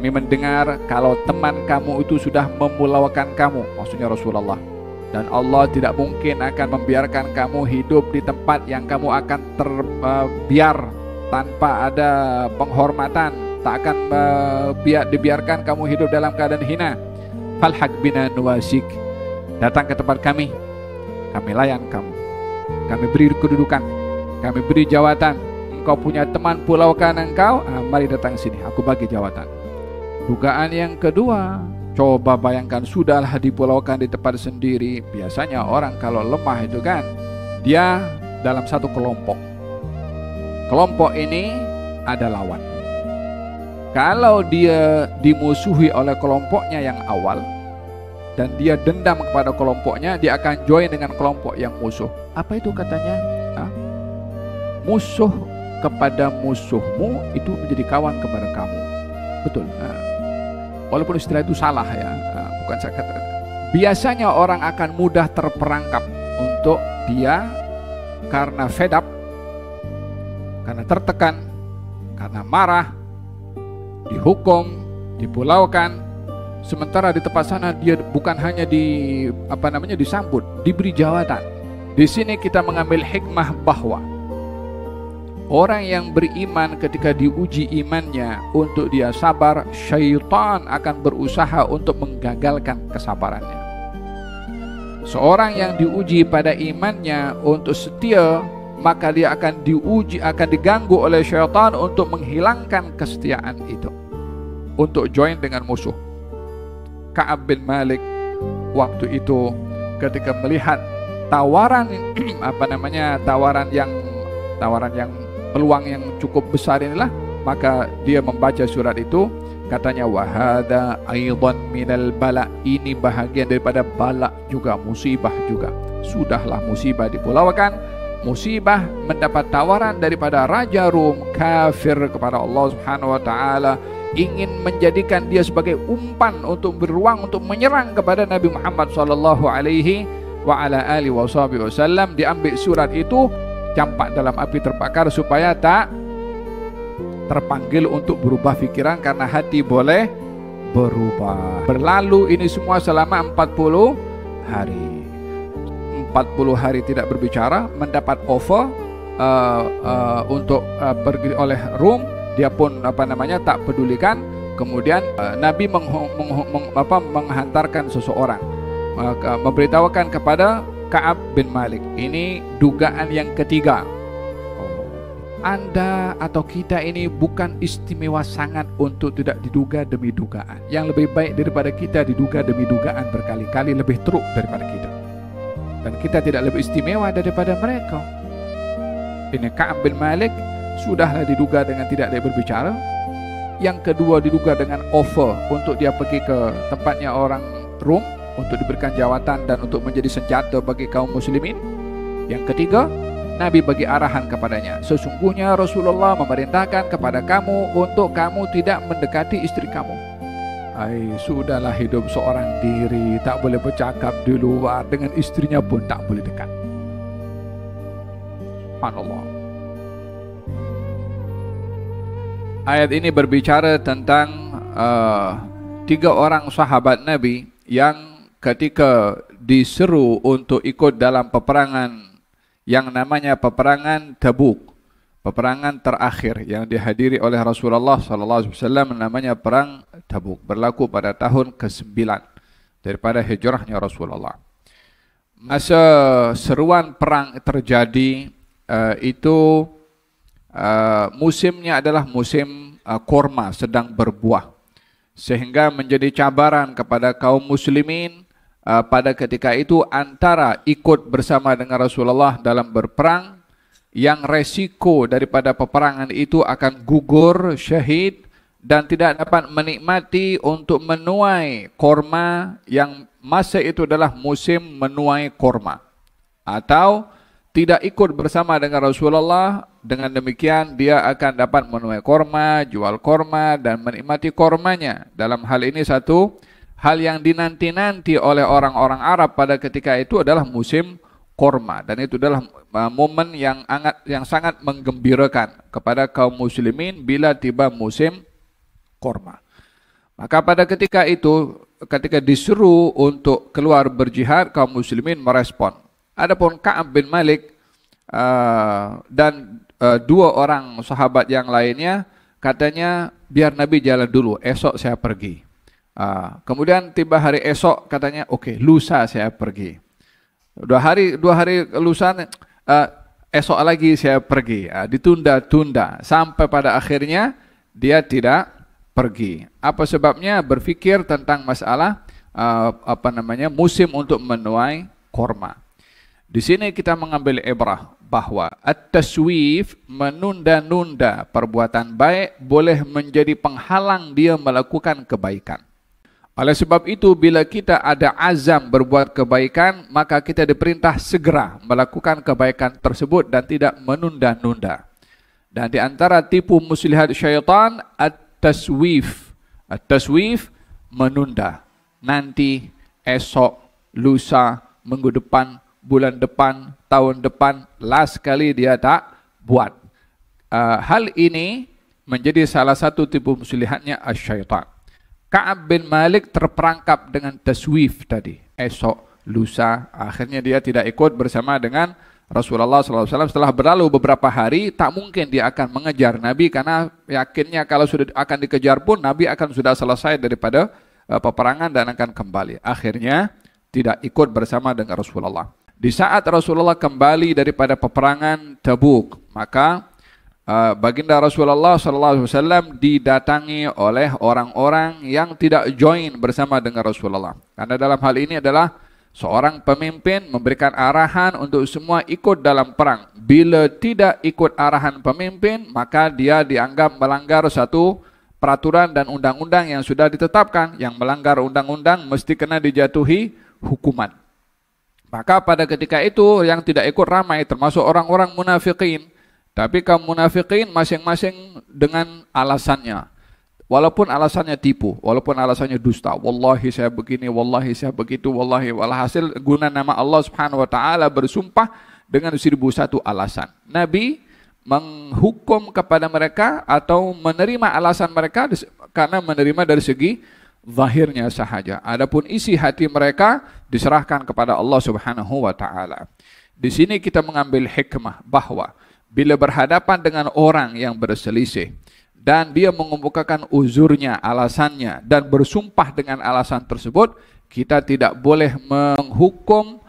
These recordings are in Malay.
kami mendengar kalau teman kamu itu sudah memulaukan kamu, maksudnya Rasulullah. Dan Allah tidak mungkin akan membiarkan kamu hidup di tempat yang kamu akan terbiar tanpa ada penghormatan. Tak akan dibiarkan kamu hidup dalam keadaan hina. Falhaq bina nuwasik. Datang ke tempat kami layan kamu. Kami beri kedudukan, kami beri jawatan. Engkau punya teman pulaukan engkau, mari datang sini, aku bagi jawatan. Dugaan yang kedua, coba bayangkan sudahlah dipulaukan di tempat sendiri. Biasanya orang kalau lemah itu kan, dia dalam satu kelompok. Kelompok ini ada lawan. Kalau dia dimusuhi oleh kelompoknya yang awal, dan dia dendam kepada kelompoknya, dia akan join dengan kelompok yang musuh. Apa itu katanya? Musuh kepada musuhmu itu menjadi kawan kepada kamu. Betul. Walaupun istilah itu salah ya, bukan saya kata. Biasanya orang akan mudah terperangkap untuk dia karena fed up, karena tertekan, karena marah, dihukum, dipulaukan. Sementara di tempat sana dia bukan hanya disambut, diberi jawatan. Di sini kita mengambil hikmah bahwa orang yang beriman ketika diuji imannya untuk dia sabar, syaitan akan berusaha untuk menggagalkan kesabarannya. Seorang yang diuji pada imannya untuk setia, maka dia akan diuji, akan diganggu oleh syaitan untuk menghilangkan kesetiaan itu, untuk join dengan musuh. Ka'ab bin Malik waktu itu ketika melihat tawaran tawaran yang peluang yang cukup besar inilah, maka dia membaca surat itu, katanya wahada aidan minal bala, ini bahagian daripada bala juga, musibah juga. Sudahlah musibah dipulaukan, musibah mendapat tawaran daripada Raja Rum kafir kepada Allah Subhanahu wa taala, ingin menjadikan dia sebagai umpan untuk beruang untuk menyerang kepada Nabi Muhammad sallallahu alaihi wa ala alihi wasallam. Diambil surat itu, campak dalam api terbakar supaya tak terpanggil untuk berubah pikiran, karena hati boleh berubah. Berlalu ini semua selama 40 hari. 40 hari tidak berbicara, mendapat offer untuk pergi oleh Rum, dia pun tak pedulikan. Kemudian Nabi menghantarkan seseorang, memberitahukan kepada Ka'ab bin Malik. Ini dugaan yang ketiga. Anda atau kita ini bukan istimewa sangat untuk tidak diduga demi dugaan. Yang lebih baik daripada kita diduga demi dugaan berkali-kali lebih teruk daripada kita. Dan kita tidak lebih istimewa daripada mereka. Ini Ka'ab bin Malik sudahlah diduga dengan tidak dia berbicara. Yang kedua diduga dengan offer untuk dia pergi ke tempatnya orang Rum untuk diberikan jawatan dan untuk menjadi senjata bagi kaum muslimin. Yang ketiga, Nabi bagi arahan kepadanya, sesungguhnya Rasulullah memerintahkan kepada kamu untuk kamu tidak mendekati istri kamu. Sudahlah hidup seorang diri, tak boleh bercakap di luar, dengan istrinya pun tak boleh dekat. Subhanallah. Ayat ini berbicara tentang 3 orang sahabat Nabi yang ketika diseru untuk ikut dalam peperangan yang namanya peperangan Tabuk, peperangan terakhir yang dihadiri oleh Rasulullah SAW, namanya perang Tabuk, berlaku pada tahun ke-9 daripada hijrahnya Rasulullah. Masa seruan perang terjadi itu musimnya adalah musim korma, sedang berbuah, sehingga menjadi cabaran kepada kaum muslimin pada ketika itu antara ikut bersama dengan Rasulullah dalam berperang, yang resiko daripada peperangan itu akan gugur, syahid, dan tidak dapat menikmati untuk menuai korma yang masa itu adalah musim menuai korma, atau tidak ikut bersama dengan Rasulullah. Dengan demikian dia akan dapat menuai korma, jual korma, dan menikmati kormanya. Dalam hal ini satu hal yang dinanti-nanti oleh orang-orang Arab pada ketika itu adalah musim korma, dan itu adalah momen yang sangat menggembirakan kepada kaum muslimin bila tiba musim korma. Maka pada ketika itu, ketika disuruh untuk keluar berjihad, kaum muslimin merespon. Adapun Ka'ab bin Malik dan dua orang sahabat yang lainnya katanya biar Nabi jalan dulu, esok saya pergi. Kemudian tiba hari esok katanya oke, lusa saya pergi. Dua hari lusa, esok lagi saya pergi. Ditunda-tunda sampai pada akhirnya dia tidak pergi. Apa sebabnya? Berfikir tentang masalah musim untuk menuai korma. Di sini kita mengambil ibrah bahwa at-taswif, menunda-nunda perbuatan baik, boleh menjadi penghalang dia melakukan kebaikan. Oleh sebab itu, bila kita ada azam berbuat kebaikan, maka kita diperintah segera melakukan kebaikan tersebut dan tidak menunda-nunda. Dan di antara tipu muslihat syaitan, at-taswif. At-taswif, menunda. Nanti, esok, lusa, minggu depan, bulan depan, tahun depan, last kali dia tak buat. Hal ini menjadi salah satu tipu muslihatnya syaitan. Ka'ab bin Malik terperangkap dengan taswif tadi. Esok, lusa, akhirnya dia tidak ikut bersama dengan Rasulullah SAW. Setelah berlalu beberapa hari, tak mungkin dia akan mengejar Nabi karena yakinnya kalau sudah akan dikejar pun Nabi akan sudah selesai daripada peperangan dan akan kembali. Akhirnya tidak ikut bersama dengan Rasulullah. Di saat Rasulullah kembali daripada peperangan Tabuk, maka baginda Rasulullah SAW didatangi oleh orang-orang yang tidak join bersama dengan Rasulullah. Karena dalam hal ini adalah seorang pemimpin memberikan arahan untuk semua ikut dalam perang. Bila tidak ikut arahan pemimpin, maka dia dianggap melanggar satu peraturan dan undang-undang yang sudah ditetapkan. Yang melanggar undang-undang mesti kena dijatuhi hukuman. Maka pada ketika itu yang tidak ikut ramai termasuk orang-orang munafikin. Tapi kaum munafikin masing-masing dengan alasannya. Walaupun alasannya tipu, walaupun alasannya dusta. Wallahi saya begini, wallahi saya begitu, wallahi. Walhasil guna nama Allah Subhanahu wa taala bersumpah dengan 1001 alasan. Nabi menghukum kepada mereka atau menerima alasan mereka karena menerima dari segi zahirnya sahaja. Adapun isi hati mereka diserahkan kepada Allah Subhanahu wa taala. Di sini kita mengambil hikmah bahwa bila berhadapan dengan orang yang berselisih dan dia mengemukakan uzurnya, alasannya dan bersumpah dengan alasan tersebut, kita tidak boleh menghukum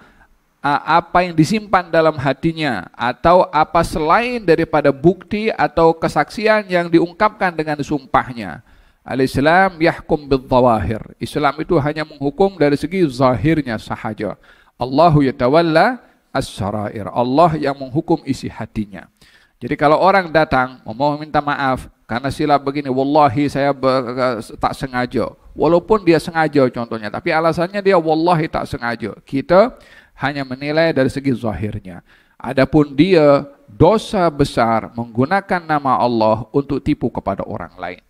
apa yang disimpan dalam hatinya atau apa selain daripada bukti atau kesaksian yang diungkapkan dengan sumpahnya. Al-Islam yahkum bil-zawahir. Islam itu hanya menghukum dari segi zahirnya sahaja. Allahu yatawalla as-sarair. Allah yang menghukum isi hatinya. Jadi kalau orang datang mau minta maaf karena silap begini, wallahi saya tak sengaja. Walaupun dia sengaja contohnya, tapi alasannya dia wallahi tak sengaja. Kita hanya menilai dari segi zahirnya. Adapun dia dosa besar menggunakan nama Allah untuk tipu kepada orang lain.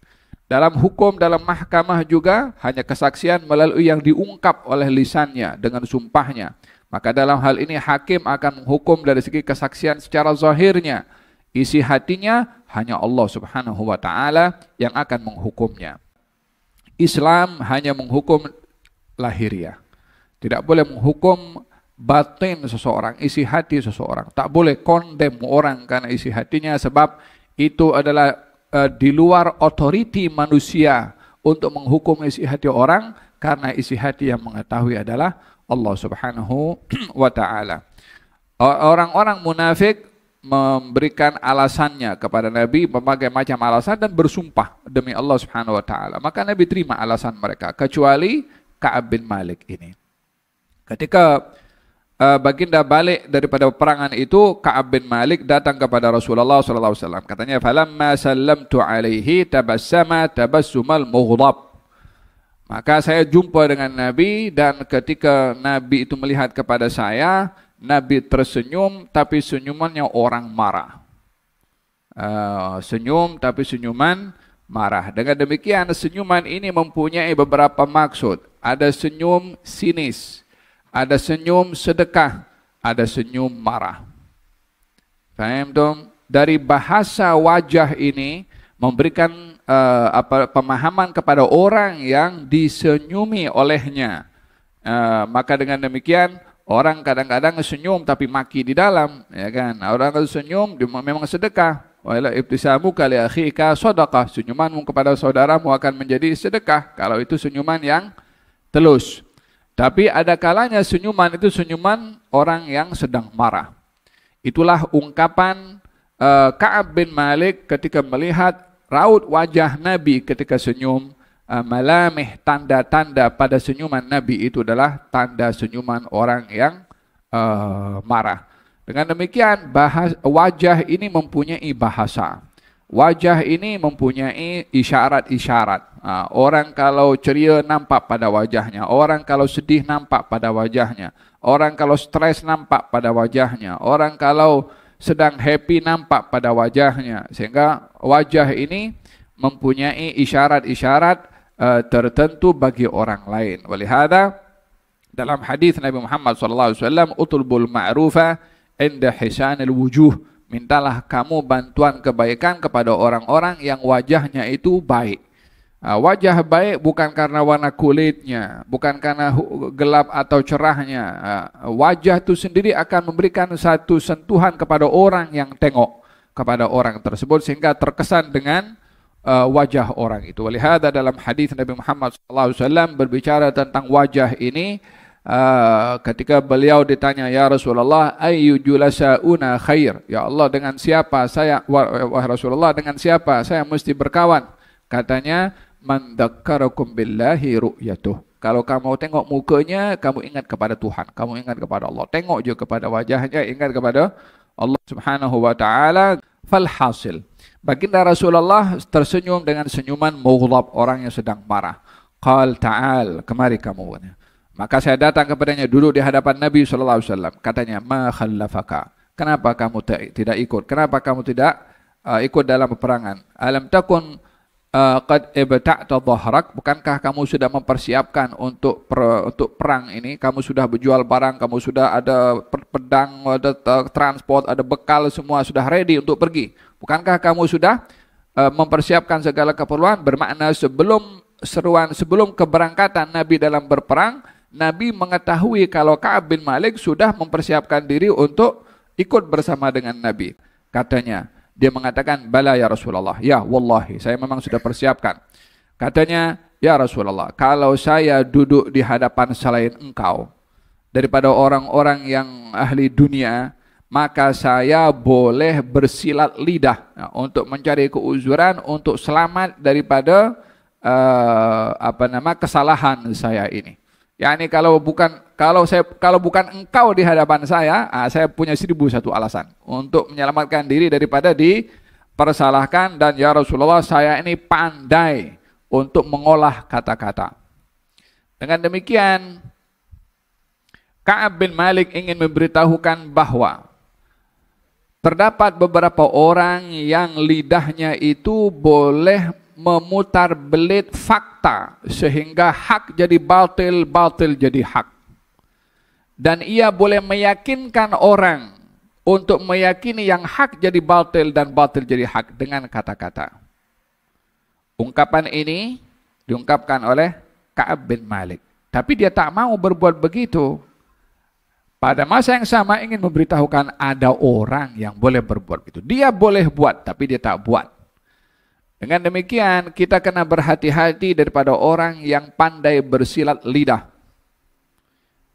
Dalam hukum, dalam mahkamah juga hanya kesaksian melalui yang diungkap oleh lisannya dengan sumpahnya. Maka dalam hal ini hakim akan menghukum dari segi kesaksian secara zahirnya. Isi hatinya hanya Allah Subhanahu wa taala yang akan menghukumnya. Islam hanya menghukum lahiriah. Tidak boleh menghukum batin seseorang, isi hati seseorang. Tak boleh kondem orang karena isi hatinya sebab itu adalah di luar otoriti manusia untuk menghukum isi hati orang karena isi hati yang mengetahui adalah Allah Subhanahu wa taala. Orang-orang munafik memberikan alasannya kepada Nabi, berbagai macam alasan dan bersumpah demi Allah Subhanahu wa taala. Maka Nabi terima alasan mereka kecuali Ka'ab bin Malik ini. Ketika baginda balik daripada peperangan itu, Ka'ab bin Malik datang kepada Rasulullah sallallahu alaihi wasallam. Katanya, "Falamma sallamtu alaihi tabassama tabassumal mughdab." Maka saya jumpa dengan Nabi dan ketika Nabi itu melihat kepada saya, Nabi tersenyum tapi senyumannya orang marah. Senyum tapi senyuman marah. Dengan demikian senyuman ini mempunyai beberapa maksud. Ada senyum sinis, ada senyum sedekah, ada senyum marah. Faham dong? Dari bahasa wajah ini memberikan pemahaman kepada orang yang disenyumi olehnya. Maka dengan demikian orang kadang-kadang senyum tapi maki di dalam, ya kan? Orang kalau senyum memang sedekah. Wala ibtisamuka li akhika shadaqah. Senyumanmu kepada saudaramu akan menjadi sedekah kalau itu senyuman yang telus. Tapi ada kalanya senyuman itu senyuman orang yang sedang marah. Itulah ungkapan Ka'ab bin Malik ketika melihat raut wajah Nabi ketika senyum. Malamih, tanda-tanda pada senyuman Nabi itu adalah tanda senyuman orang yang marah. Dengan demikian wajah ini mempunyai bahasa. Wajah ini mempunyai isyarat-isyarat. Orang kalau ceria nampak pada wajahnya. Orang kalau sedih nampak pada wajahnya. Orang kalau stres nampak pada wajahnya. Orang kalau sedang happy nampak pada wajahnya. Sehingga wajah ini mempunyai isyarat-isyarat tertentu bagi orang lain. Walihada dalam hadis Nabi Muhammad SAW, utlubul ma'rufa inda hisanil wujuh. Mintalah kamu bantuan kebaikan kepada orang-orang yang wajahnya itu baik. Wajah baik bukan karena warna kulitnya, bukan karena gelap atau cerahnya. Wajah itu sendiri akan memberikan satu sentuhan kepada orang yang tengok kepada orang tersebut sehingga terkesan dengan wajah orang itu. Walihada dalam hadis Nabi Muhammad SAW berbicara tentang wajah ini, ketika beliau ditanya, ya Rasulullah, ayyu julasauna khair? Ya Allah, dengan siapa saya, wahai Rasulullah, dengan siapa saya mesti berkawan? Katanya, man dzakkarakum billahi ru'yatuh. Kalau kamu tengok mukanya, kamu ingat kepada Tuhan, kamu ingat kepada Allah. Tengok je kepada wajahnya, ingat kepada Allah Subhanahu wa taala. Falhasil, baginda Rasulullah tersenyum dengan senyuman mughdab, orang yang sedang marah. Qal ta'al, kemari kamu. Maka saya datang kepadanya, duduk di hadapan Nabi SAW. Katanya, ma khallafaka, kenapa kamu tidak ikut? Kenapa kamu tidak ikut dalam peperangan? Alam takun qad ibta'ta dhahrak, bukankah kamu sudah mempersiapkan untuk perang ini? Kamu sudah berjual barang, kamu sudah ada pedang, ada transport, ada bekal, semua sudah ready untuk pergi. Bukankah kamu sudah mempersiapkan segala keperluan? Bermakna sebelum keberangkatan Nabi dalam berperang, Nabi mengetahui kalau Ka'ab bin Malik sudah mempersiapkan diri untuk ikut bersama dengan Nabi. Katanya, dia mengatakan, bala ya Rasulullah, ya wallahi, saya memang sudah persiapkan. Katanya, ya Rasulullah, kalau saya duduk di hadapan selain engkau, daripada orang-orang yang ahli dunia, maka saya boleh bersilat lidah untuk mencari keuzuran, untuk selamat daripada kesalahan saya ini. Yani kalau bukan engkau di hadapan saya punya 1001 alasan untuk menyelamatkan diri daripada dipersalahkan. Dan ya Rasulullah, saya ini pandai untuk mengolah kata-kata. Dengan demikian, Ka'ab bin Malik ingin memberitahukan bahwa terdapat beberapa orang yang lidahnya itu boleh memutar belit fakta sehingga hak jadi batil, batil jadi hak. Dan ia boleh meyakinkan orang untuk meyakini yang hak jadi batil dan batil jadi hak dengan kata-kata. Ungkapan ini diungkapkan oleh Ka'ab bin Malik. Tapi dia tak mau berbuat begitu. Pada masa yang sama ingin memberitahukan ada orang yang boleh berbuat begitu. Dia boleh buat tapi dia tak buat. Dengan demikian, kita kena berhati-hati daripada orang yang pandai bersilat lidah.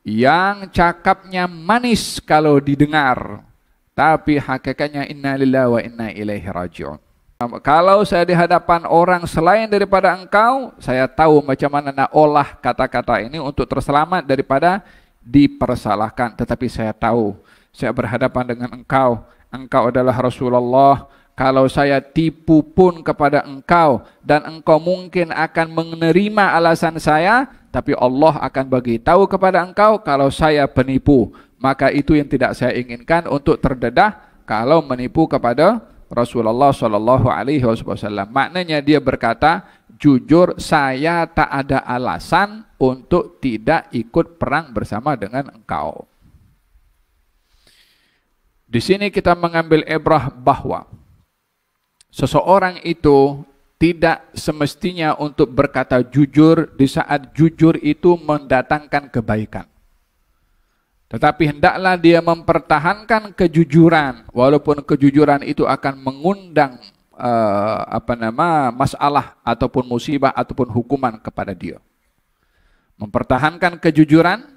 Yang cakapnya manis kalau didengar, tapi hakikatnya inna lillahi wa inna ilaihi raji'un. Kalau saya di hadapan orang selain daripada engkau, saya tahu macam mana nak olah kata-kata ini untuk terselamat daripada dipersalahkan. Tetapi saya tahu, saya berhadapan dengan engkau, engkau adalah Rasulullah. Kalau saya tipu pun kepada engkau dan engkau mungkin akan menerima alasan saya, tapi Allah akan bagi tahu kepada engkau kalau saya penipu. Maka itu yang tidak saya inginkan untuk terdedah kalau menipu kepada Rasulullah sallallahu alaihi wasallam. Maknanya dia berkata, jujur saya tak ada alasan untuk tidak ikut perang bersama dengan engkau. Di sini kita mengambil ibrah bahwa seseorang itu tidak semestinya untuk berkata jujur di saat jujur itu mendatangkan kebaikan. Tetapi hendaklah dia mempertahankan kejujuran, walaupun kejujuran itu akan mengundang masalah ataupun musibah ataupun hukuman kepada dia. Mempertahankan kejujuran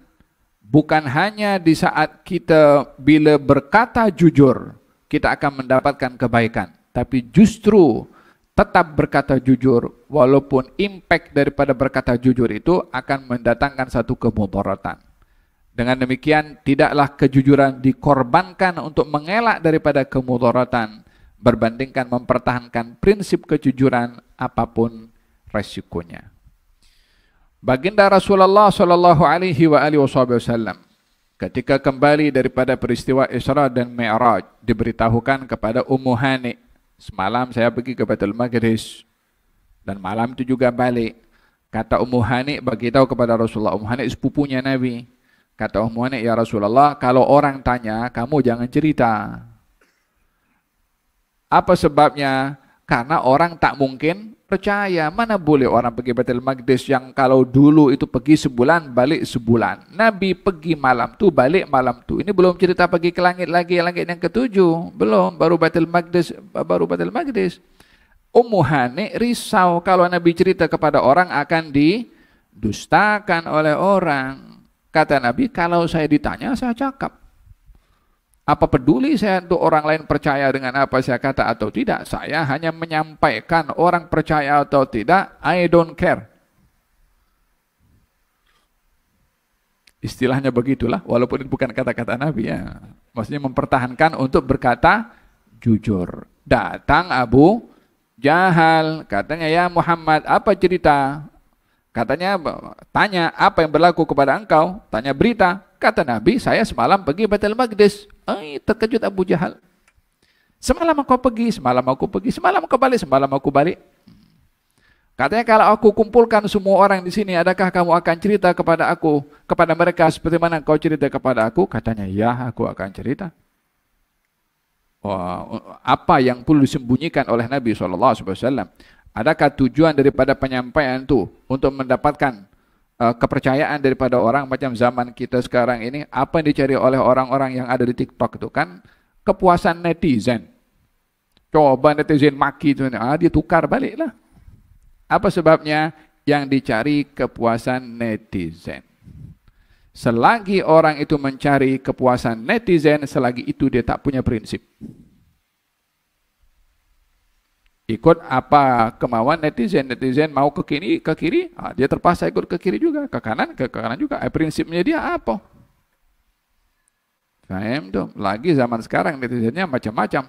bukan hanya di saat kita bila berkata jujur kita akan mendapatkan kebaikan, tapi justru tetap berkata jujur walaupun impact daripada berkata jujur itu akan mendatangkan satu kemudaratan. Dengan demikian tidaklah kejujuran dikorbankan untuk mengelak daripada kemudaratan berbandingkan mempertahankan prinsip kejujuran apapun resikonya. Baginda Rasulullah sallallahu alaihi wasallam ketika kembali daripada peristiwa Isra dan Mi'raj diberitahukan kepada Ummu Hani, semalam saya pergi ke Baitul Maqdis dan malam itu juga balik. Kata Ummu Hani beritahu kepada Rasulullah, Ummu Hani sepupunya Nabi. Kata Ummu Hani, ya Rasulullah, kalau orang tanya, kamu jangan cerita. Apa sebabnya? Karena orang tak mungkin percaya. Mana boleh orang pergi Baitul Maqdis yang kalau dulu itu pergi sebulan, balik sebulan. Nabi pergi malam tu, balik malam tu. Ini belum cerita pergi ke langit lagi, langit yang ketujuh. Belum, baru Baitul Maqdis. Ummu Hani risau kalau Nabi cerita kepada orang akan didustakan oleh orang. Kata Nabi, kalau saya ditanya, saya cakap. Apa peduli saya untuk orang lain percaya dengan apa saya kata atau tidak? Saya hanya menyampaikan orang percaya atau tidak, I don't care. Istilahnya begitulah, walaupun itu bukan kata-kata Nabi ya. Maksudnya mempertahankan untuk berkata jujur. Datang Abu Jahal, katanya, ya Muhammad, apa cerita? Katanya, tanya apa yang berlaku kepada engkau? Tanya berita. Kata Nabi, saya semalam pergi Baitul Maqdis. Terkejut Abu Jahal. Semalam aku pergi, semalam aku pergi, semalam aku balik, semalam aku balik. Katanya, kalau aku kumpulkan semua orang di sini, adakah kamu akan cerita kepada aku, kepada mereka seperti mana kau cerita kepada aku? Katanya, ya, aku akan cerita. Apa yang perlu disembunyikan oleh Nabi SAW? Adakah tujuan daripada penyampaian itu untuk mendapatkan kepercayaan daripada orang macam zaman kita sekarang ini? Apa yang dicari oleh orang-orang yang ada di TikTok itu kan kepuasan netizen. Coba netizen maki itu, dia tukar baliklah. Apa sebabnya? Yang dicari kepuasan netizen. Selagi orang itu mencari kepuasan netizen, selagi itu dia tak punya prinsip. Ikut apa kemauan netizen. Netizen mau ke kiri, dia terpaksa ikut ke kiri juga, ke kanan juga. Prinsipnya dia apa? Faham tuh? Lagi zaman sekarang netizennya macam-macam.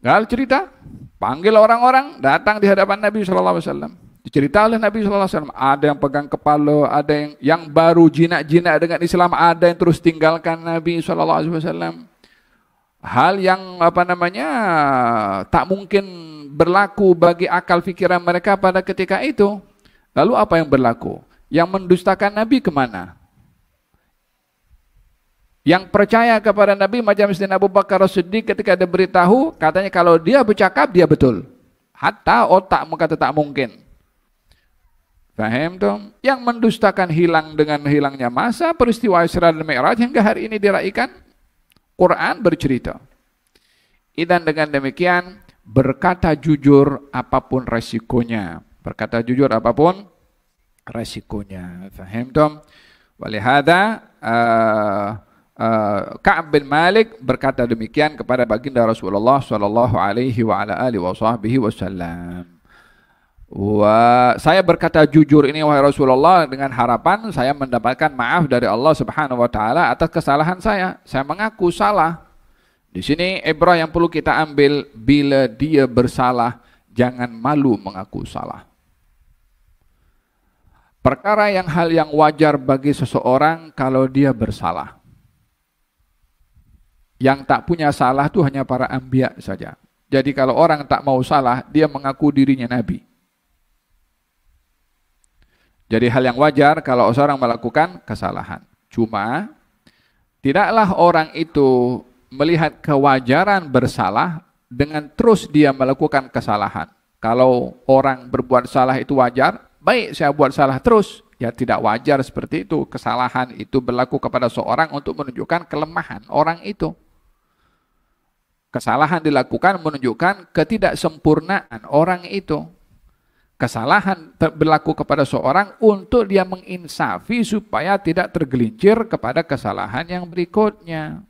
Gal cerita, panggil orang-orang, datang di hadapan Nabi SAW. Dicerita oleh Nabi SAW, ada yang pegang kepala, ada yang baru jinak-jinak dengan Islam, ada yang terus tinggalkan Nabi SAW. Hal yang tak mungkin berlaku bagi akal fikiran mereka pada ketika itu. Lalu apa yang berlaku? Yang mendustakan Nabi kemana? Yang percaya kepada Nabi macam Sayyidina Abu Bakar As-Siddiq ketika dia beritahu, katanya kalau dia bercakap dia betul. Hatta otak berkata tak mungkin. Faham tuh? Yang mendustakan hilang dengan hilangnya masa peristiwa Isra dan Mi'raj hingga hari ini diraihkan. Quran bercerita. Dan dengan demikian berkata jujur apapun resikonya. Berkata jujur apapun resikonya. Faham tuh? Walihada Ka'ab bin Malik berkata demikian kepada baginda Rasulullah sallallahu alaihi wa ala alihi wasallam. Saya berkata jujur ini wahai Rasulullah dengan harapan saya mendapatkan maaf dari Allah Subhanahu wa taala atas kesalahan saya. Saya mengaku salah. Di sini ibrah yang perlu kita ambil, bila dia bersalah jangan malu mengaku salah. Perkara hal yang wajar bagi seseorang kalau dia bersalah. Yang tak punya salah itu hanya para anbiya saja. Jadi kalau orang tak mau salah, dia mengaku dirinya nabi. Jadi hal yang wajar kalau seorang melakukan kesalahan. Cuma tidaklah orang itu melihat kewajaran bersalah dengan terus dia melakukan kesalahan. Kalau orang berbuat salah itu wajar, baik saya buat salah terus, ya tidak wajar seperti itu. Kesalahan itu berlaku kepada seorang untuk menunjukkan kelemahan orang itu. Kesalahan dilakukan menunjukkan ketidaksempurnaan orang itu. Kesalahan berlaku kepada seorang untuk dia menginsafi supaya tidak tergelincir kepada kesalahan yang berikutnya.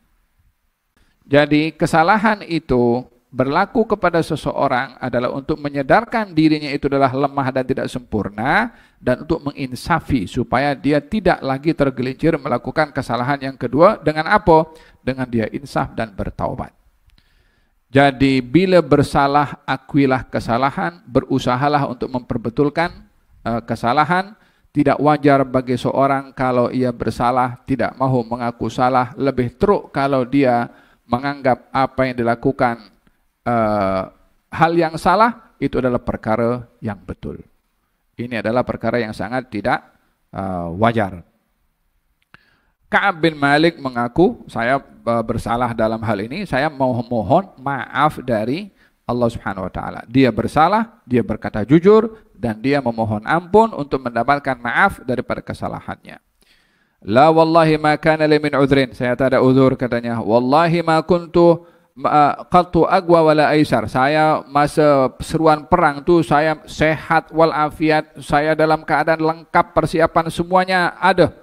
Jadi kesalahan itu berlaku kepada seseorang adalah untuk menyadarkan dirinya itu adalah lemah dan tidak sempurna, dan untuk menginsafi supaya dia tidak lagi tergelincir melakukan kesalahan yang kedua. Dengan apa? Dengan dia insaf dan bertaubat. Jadi bila bersalah, akuilah kesalahan, berusahalah untuk memperbetulkan kesalahan. Tidak wajar bagi seorang kalau ia bersalah, tidak mahu mengaku salah, lebih teruk kalau dia menganggap apa yang dilakukan hal yang salah, itu adalah perkara yang betul. Ini adalah perkara yang sangat tidak wajar. Ka'ab bin Malik mengaku, saya bersalah dalam hal ini, saya mohon maaf dari Allah Subhanahu wa taala. Dia bersalah, dia berkata jujur, dan dia memohon ampun untuk mendapatkan maaf daripada kesalahannya. La wallahi ma kana li min udhrin, saya tak ada uzur katanya. Wallahi ma kuntu qattu aqwa wala aisar. Saya masa seruan perang tu saya sehat walafiat, saya dalam keadaan lengkap, persiapan semuanya ada.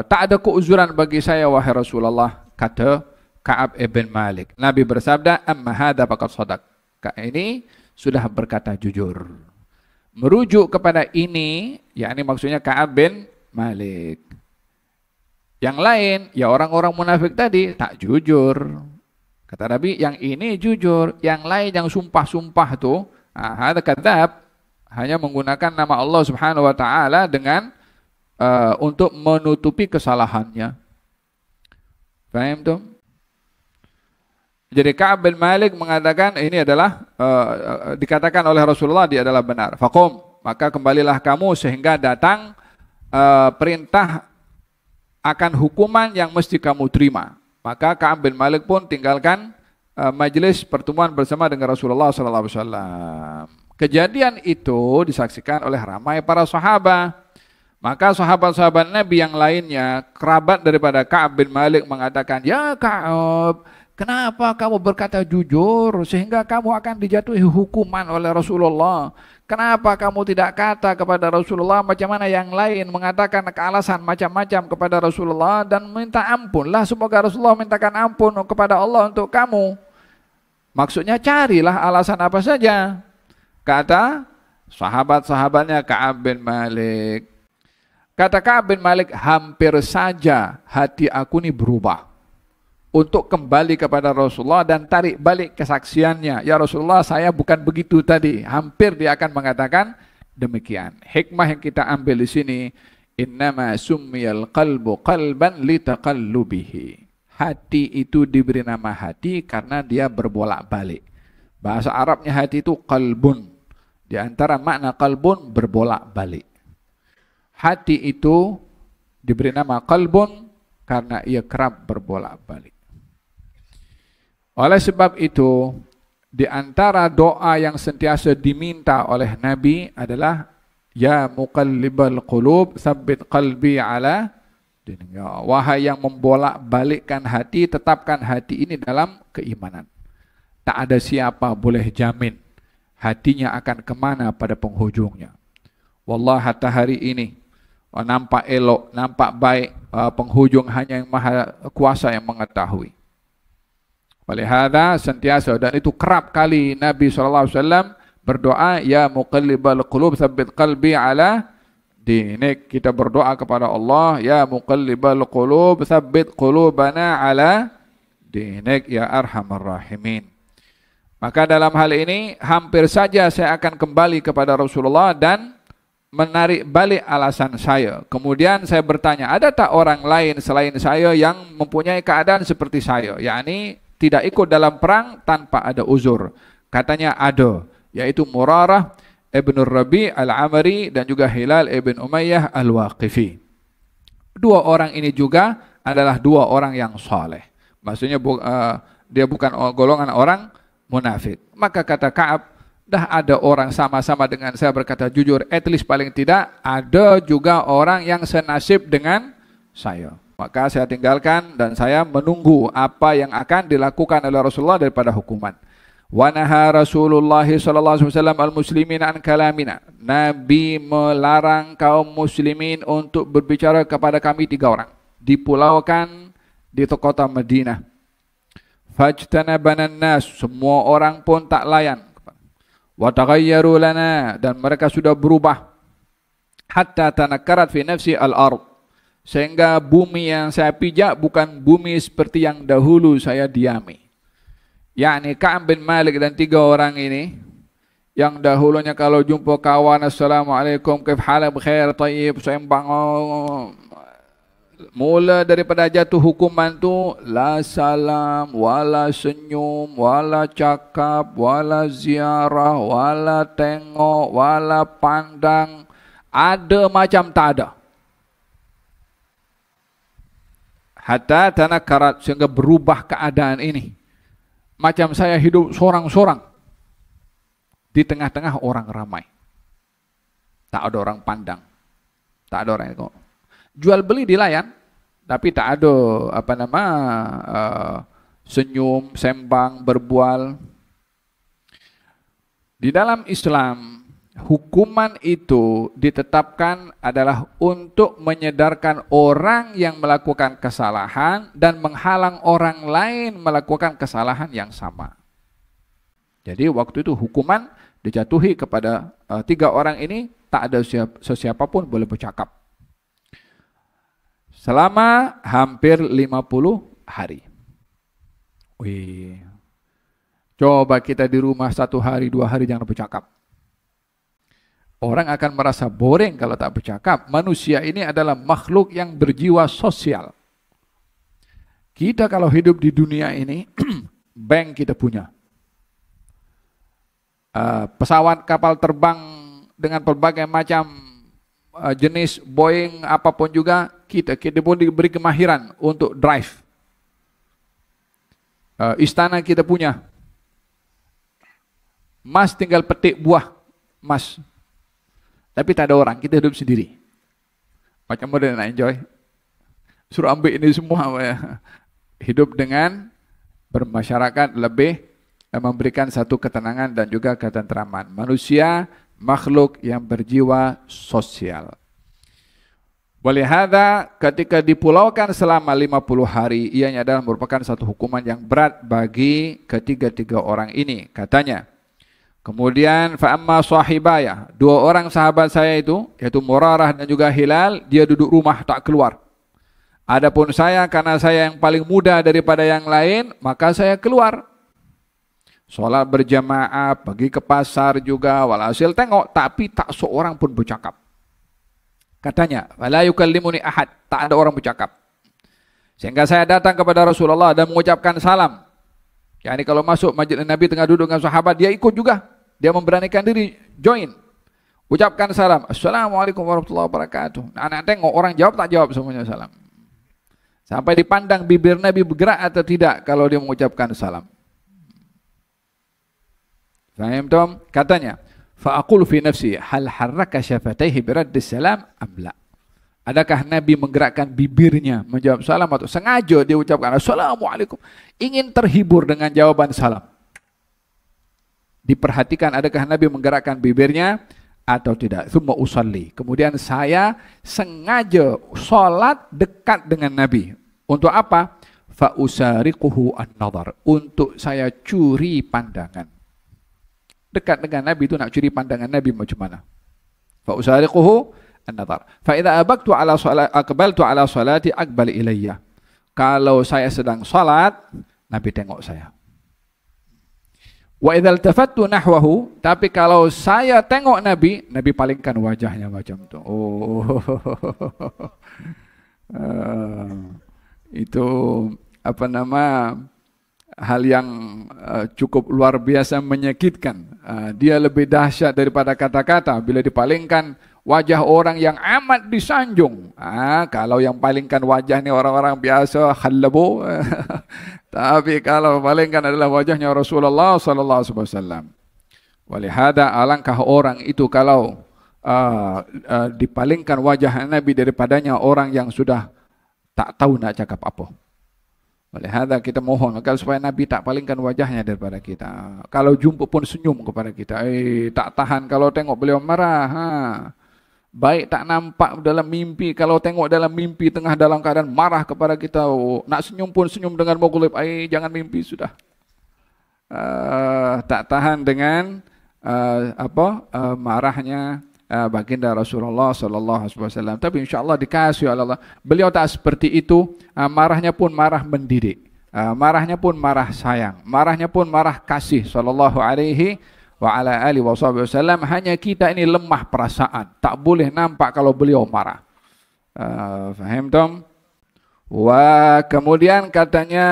Tak ada keuzuran bagi saya wahai Rasulullah, kata Ka'ab ibn Malik. Nabi bersabda, amma hadha faqad sadaq. Ini sudah berkata jujur. Merujuk kepada ini, yakni maksudnya Ka'ab bin Malik. Yang lain, ya orang-orang munafik tadi tak jujur. Kata Nabi, yang ini jujur, yang lain yang sumpah-sumpah tu, hadha kadzab, hanya menggunakan nama Allah Subhanahu wa taala dengan untuk menutupi kesalahannya. Faham tu? Jadi Ka'ab bin Malik mengatakan ini adalah dikatakan oleh Rasulullah dia adalah benar. Faqum, maka kembalilah kamu sehingga datang perintah akan hukuman yang mesti kamu terima. Maka Ka'ab bin Malik pun tinggalkan majlis pertemuan bersama dengan Rasulullah sallallahu alaihi wasallam. Kejadian itu disaksikan oleh ramai para sahabat. Maka sahabat-sahabat Nabi yang lainnya, kerabat daripada Ka'ab bin Malik mengatakan, ya Ka'ab, kenapa kamu berkata jujur sehingga kamu akan dijatuhi hukuman oleh Rasulullah? Kenapa kamu tidak kata kepada Rasulullah macam mana yang lain, mengatakan alasan macam-macam kepada Rasulullah dan minta ampunlah, semoga Rasulullah mintakan ampun kepada Allah untuk kamu. Maksudnya carilah alasan apa saja. Kata sahabat-sahabatnya Ka'ab bin Malik. Kata Ka'ab bin Malik, hampir saja hati aku ini berubah untuk kembali kepada Rasulullah dan tarik balik kesaksiannya. Ya Rasulullah, saya bukan begitu tadi. Hampir dia akan mengatakan demikian. Hikmah yang kita ambil di sini, innama summiyal qalbu qalban litaqallubihi. Hati itu diberi nama hati karena dia berbolak-balik. Bahasa Arabnya hati itu qalbun. Di antara makna qalbun berbolak-balik. Hati itu diberi nama qalbun karena ia kerap berbolak-balik. Oleh sebab itu, di antara doa yang sentiasa diminta oleh Nabi adalah ya muqallibal qulub tsabbit qalbi ala dinika. Wahai yang membolak-balikkan hati, tetapkan hati ini dalam keimanan. Tak ada siapa boleh jamin hatinya akan kemana pada penghujungnya. Wallah, hatta hari ini nampak elok, nampak baik, penghujung hanya yang Maha Kuasa yang mengetahui. Oleh hadza sentiasa, dan itu kerap kali Nabi SAW berdoa, ya muqallibal qulub tsabbit qalbi ala dinik. Kita berdoa kepada Allah, ya muqallibal qulub tsabbit qulubana ala dinik ya arhamar rahimin. Maka dalam hal ini hampir saja saya akan kembali kepada Rasulullah dan menarik balik alasan saya. Kemudian saya bertanya, ada tak orang lain selain saya yang mempunyai keadaan seperti saya, yakni tidak ikut dalam perang tanpa ada uzur? Katanya ada, yaitu Murarah ibn Rabi al-Amri dan juga Hilal ibn Umayyah al-Waqifi. Dua orang ini juga adalah dua orang yang saleh. Maksudnya dia bukan golongan orang munafik. Maka kata Ka'ab, dah ada orang sama-sama dengan saya berkata jujur, at least paling tidak ada juga orang yang senasib dengan saya. Maka saya tinggalkan dan saya menunggu apa yang akan dilakukan oleh Rasulullah daripada hukuman. Wa naha Rasulullah sallallahu alaihi wasallam al-muslimin an kalamina. Nabi melarang kaum muslimin untuk berbicara kepada kami 3 orang. Dipulaukan di kota Madinah. Fajtanabana nas, semua orang pun tak layan. Wa taghayyaru lana, dan mereka sudah berubah. Hatta tanakkarat fi nafsi al-ard, sehingga bumi yang saya pijak bukan bumi seperti yang dahulu saya diami. Yakni Ka'ab bin Malik dan 3 orang ini yang dahulunya kalau jumpa kawan, assalamualaikum, kaif halak, bkhair, tayyib, sembang, mula daripada jatuh hukuman tu la salam, wala senyum, wala cakap, wala ziarah, wala tengok, wala pandang, ada macam tak ada. Hatta tanakkarat, sehingga berubah keadaan ini. Macam saya hidup sorang-sorang di tengah-tengah orang ramai. Tak ada orang pandang. Tak ada orang itu. Jual beli dilayan, tapi tak ada senyum, sembang, berbual. Di dalam Islam, hukuman itu ditetapkan adalah untuk menyedarkan orang yang melakukan kesalahan dan menghalang orang lain melakukan kesalahan yang sama. Jadi waktu itu hukuman dijatuhi kepada 3 orang ini, tak ada sesiapapun boleh bercakap. Selama hampir 50 hari. Wih. Coba kita di rumah 1 hari, 2 hari jangan bercakap. Orang akan merasa boring kalau tak bercakap. Manusia ini adalah makhluk yang berjiwa sosial. Kita kalau hidup di dunia ini, bank kita punya. Pesawat, kapal terbang dengan berbagai macam jenis Boeing, apapun juga, kita pun diberi kemahiran untuk drive. Istana kita punya. Mas tinggal petik buah mas. Tapi tak ada orang, kita hidup sendiri. Macam mana nak enjoy? Suruh ambil ini semua. Hidup dengan bermasyarakat lebih memberikan satu ketenangan dan juga ketentraman. Manusia makhluk yang berjiwa sosial. Walihada ketika dipulaukan selama 50 hari, ianya adalah merupakan satu hukuman yang berat bagi ketiga-tiga orang ini. Katanya, kemudian fa'amma sahibaya, 2 orang sahabat saya itu, yaitu Murarah dan juga Hilal, dia duduk rumah tak keluar. Adapun saya, karena saya yang paling muda daripada yang lain, maka saya keluar. Solat berjamaah, pergi ke pasar juga, walhasil tengok, tapi tak seorang pun bercakap. Katanya, wala yukallimuni ahad, tak ada orang bercakap. Sehingga saya datang kepada Rasulullah dan mengucapkan salam. Yani kalau masuk masjid Nabi tengah duduk dengan sahabat, dia ikut juga. Dia memberanikan diri, join. Ucapkan salam. Assalamualaikum warahmatullahi wabarakatuh. Anak tengok, orang jawab tak jawab semuanya salam. Sampai dipandang bibir Nabi bergerak atau tidak kalau dia mengucapkan salam. Faham tom? Katanya, fa'aqul fi nafsi hal harraka syafataihi biraddis salam amla. Adakah Nabi menggerakkan bibirnya menjawab salam atau sengaja dia ucapkan Assalamualaikum, ingin terhibur dengan jawaban salam? Diperhatikan adakah Nabi menggerakkan bibirnya atau tidak. Tsumma usalli. Kemudian saya sengaja salat dekat dengan Nabi. Untuk apa? Fa usariquhu an-nadhar. Untuk saya curi pandangan. Dekat dengan Nabi itu nak curi pandangan Nabi macam mana? Fa usariquhu an-nadhar. Fa idza abaqtu ala salat aqbaltu ala salati aqbal ilayya. Kalau saya sedang salat, Nabi tengok saya. Wa idza iltafattu nahwahu, tapi kalau saya tengok Nabi, Nabi palingkan wajahnya macam tu. Oh. Itu hal yang cukup luar biasa menyakitkan. Dia lebih dahsyat daripada kata-kata. Bila dipalingkan wajah orang yang amat disanjung. Kalau yang palingkan wajah ni orang-orang biasa, khalabu. Tapi kalau palingkan adalah wajahnya Rasulullah sallallahu alaihi wasallam. Walihada alangkah orang itu kalau dipalingkan wajah Nabi daripadanya orang yang sudah tak tahu nak cakap apa. Oleh hadza kita mohon agar supaya Nabi tak palingkan wajahnya daripada kita. Kalau jumpa pun senyum kepada kita. Tak tahan kalau tengok beliau marah. Baik tak nampak dalam mimpi. Kalau tengok dalam mimpi tengah dalam keadaan marah kepada kita. Nak senyum pun senyum dengan muka. Jangan mimpi sudah. Tak tahan dengan marahnya baginda Rasulullah sallallahu alaihi wasallam. Tapi insyaallah dikasihi oleh Allah. Beliau tak seperti itu. Marahnya pun marah mendidik. Marahnya pun marah sayang. Marahnya pun marah kasih sallallahu alaihi wa ala alihi wasallam. Hanya kita ini lemah perasaan. Tak boleh nampak kalau beliau marah. Faham tom? Kemudian katanya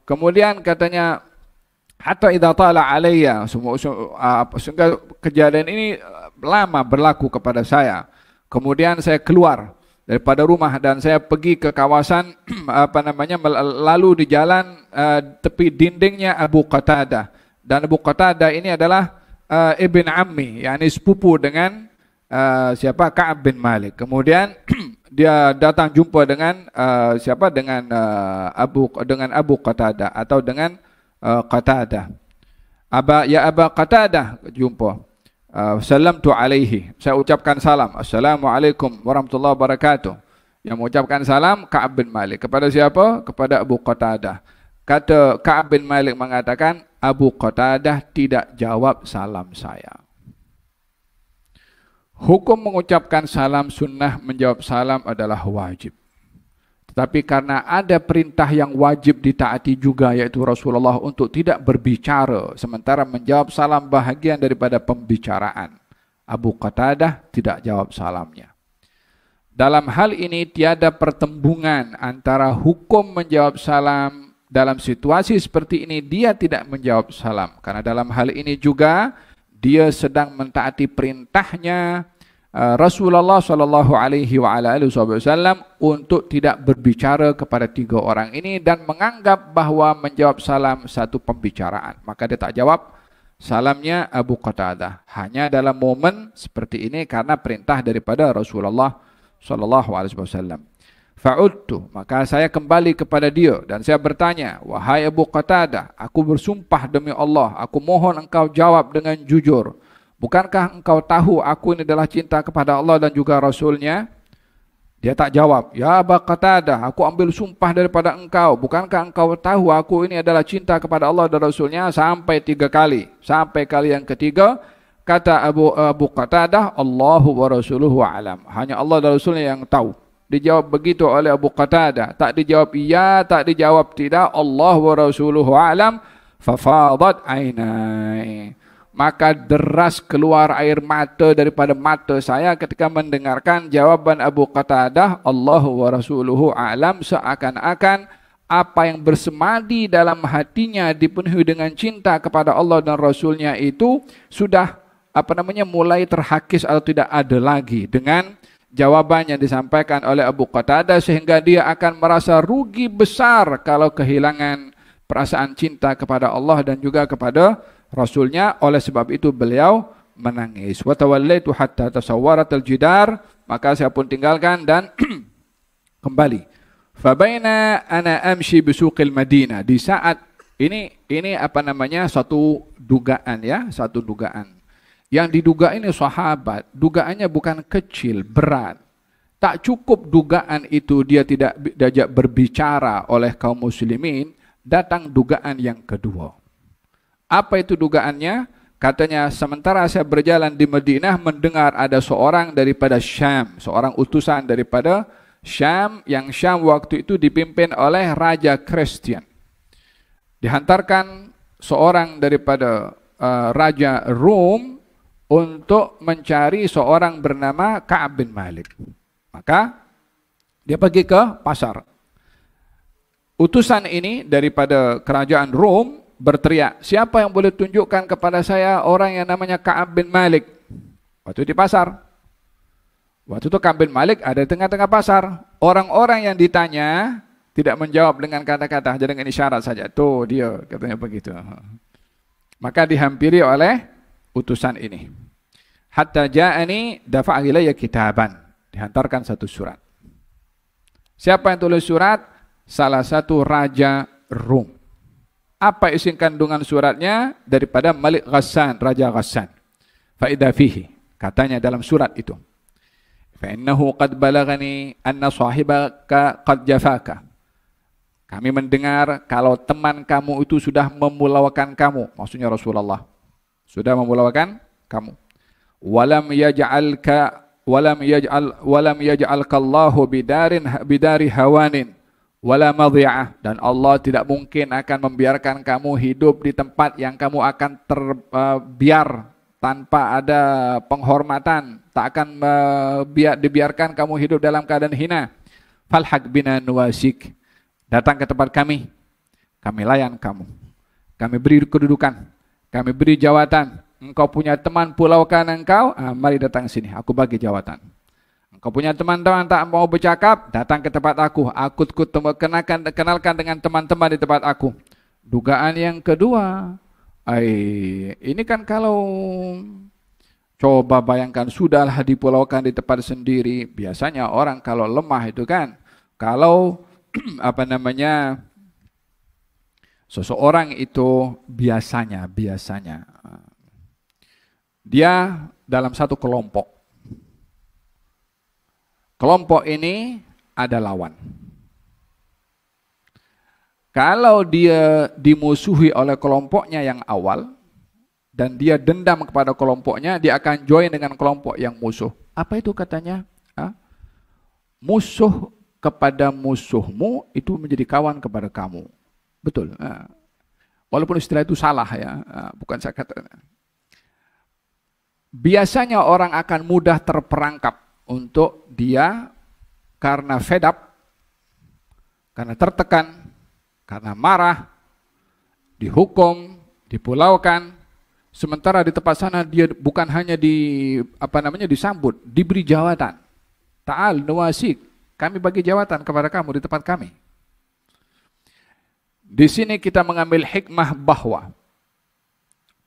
kemudian katanya hatta idza tala alayya, sehingga kejadian ini lama berlaku kepada saya. Kemudian saya keluar daripada rumah dan saya pergi ke kawasan lalu di jalan tepi dindingnya Abu Qatadah. Dan Abu Qatadah ini adalah ibn ammi, yakni sepupu dengan Ka'ab bin Malik. Kemudian dia datang jumpa dengan Abu Qatadah atau dengan Qatadah. Aba Qatadah, jumpa. Salamtu alaihi. Saya ucapkan salam. Assalamualaikum warahmatullahi wabarakatuh. Yang mengucapkan salam Ka'ab bin Malik. Kepada siapa? Kepada Abu Qatadah. Kata Ka'ab bin Malik mengatakan, Abu Qatadah tidak jawab salam saya. Hukum mengucapkan salam sunnah, menjawab salam adalah wajib. Tapi karena ada perintah yang wajib ditaati juga, yaitu Rasulullah untuk tidak berbicara sementara menjawab salam bahagian daripada pembicaraan. Abu Qatadah tidak jawab salamnya. Dalam hal ini tiada pertembungan antara hukum menjawab salam. Dalam situasi seperti ini dia tidak menjawab salam. Karena dalam hal ini juga dia sedang mentaati perintahnya Rasulullah sallallahu alaihi wasallam untuk tidak berbicara kepada tiga orang ini dan menganggap bahawa menjawab salam satu pembicaraan. Maka dia tak jawab salamnya Abu Qatadah. Hanya dalam momen seperti ini karena perintah daripada Rasulullah sallallahu alaihi wasallam. Fa'udtu, maka saya kembali kepada dia dan saya bertanya, wahai Abu Qatadah, aku bersumpah demi Allah, aku mohon engkau jawab dengan jujur. Bukankah engkau tahu aku ini adalah cinta kepada Allah dan juga Rasulnya? Dia tak jawab. Ya Abu Qatadah, aku ambil sumpah daripada engkau. Bukankah engkau tahu aku ini adalah cinta kepada Allah dan Rasulnya? Sampai 3 kali. Sampai kali yang ketiga, kata Abu Qatadah, Allahu wa Rasuluhu alam. Hanya Allah dan Rasulnya yang tahu. Dijawab begitu oleh Abu Qatadah. Tak dijawab iya, tak dijawab tidak. Allah wa Rasuluhu alam. Fafadat ainai. Maka deras keluar air mata daripada mata saya ketika mendengarkan jawaban Abu Qatadah, Allahu wa Rasuluhu a'lam, seakan-akan apa yang bersemadi dalam hatinya dipenuhi dengan cinta kepada Allah dan Rasulnya itu sudah mulai terhakis atau tidak ada lagi dengan jawaban yang disampaikan oleh Abu Qatadah, sehingga dia akan merasa rugi besar kalau kehilangan perasaan cinta kepada Allah dan juga kepada Rasulnya. Oleh sebab itu beliau menangis. Wa tawallaitu hatta tasawwarat al-jidar, maka saya pun tinggalkan dan kembali. Fa baina ana amshi bi suqil Madinah, di saat ini satu dugaan ya, satu dugaan. Yang diduga ini sahabat, dugaannya bukan kecil, berat. Tak cukup dugaan itu dia tidak diajak berbicara oleh kaum muslimin, datang dugaan yang kedua. Apa itu dugaannya? Katanya, sementara saya berjalan di Madinah mendengar ada seorang daripada Syam, seorang utusan daripada Syam, yang Syam waktu itu dipimpin oleh Raja Kristen. Dihantarkan seorang daripada Raja Rom untuk mencari seorang bernama Ka'ab bin Malik. Maka dia pergi ke pasar. Utusan ini daripada kerajaan Rom berteriak, siapa yang boleh tunjukkan kepada saya orang yang namanya Ka'ab bin Malik? Waktu di pasar. Waktu itu Ka'ab bin Malik ada di tengah-tengah pasar. Orang-orang yang ditanya tidak menjawab dengan kata-kata, hanya dengan isyarat saja. Tuh dia, katanya begitu. Maka dihampiri oleh utusan ini. Hatta ja'ani dafa'a ilayya kitaban. Dihantarkan satu surat. Siapa yang tulis surat? Salah satu raja Rum. Apa isi kandungan suratnya? Daripada Malik Ghassan, Raja Ghassan. Fa'idha fihi. Katanya dalam surat itu. Fa'innahu qad balagani anna sahibaka qad jafaka. Kami mendengar kalau teman kamu itu sudah memulaukan kamu. Maksudnya Rasulullah. Sudah memulaukan kamu. Walam yaj'alka Allahu bidari hawanin wala madhi'ah, dan Allah tidak mungkin akan membiarkan kamu hidup di tempat yang kamu akan terbiar tanpa ada penghormatan, tak akan dibiarkan kamu hidup dalam keadaan hina. Falhaq bina nuwasik, datang ke tempat kami layan kamu, kami beri kedudukan, kami beri jawatan. Engkau punya teman pulaukan engkau, mari datang sini, aku bagi jawatan. Engkau punya teman-teman tak mau bercakap, datang ke tempat aku kenalkan dengan teman-teman di tempat aku. Dugaan yang kedua, ini kan kalau coba bayangkan sudahlah dipulaukan di tempat sendiri. Biasanya orang kalau lemah itu kan, kalau seseorang itu biasanya dia dalam satu kelompok. Kelompok ini ada lawan. Kalau dia dimusuhi oleh kelompoknya yang awal dan dia dendam kepada kelompoknya, dia akan join dengan kelompok yang musuh. Apa itu katanya? Musuh kepada musuhmu itu menjadi kawan kepada kamu. Betul. Walaupun istilah itu salah ya, bukan saya kata. Biasanya orang akan mudah terperangkap untuk dia karena fed up, karena tertekan, karena marah, dihukum, dipulaukan. Sementara di tempat sana dia bukan hanya disambut, diberi jawatan. Ta'al nuwasik, kami bagi jawatan kepada kamu di tempat kami. Di sini kita mengambil hikmah bahwa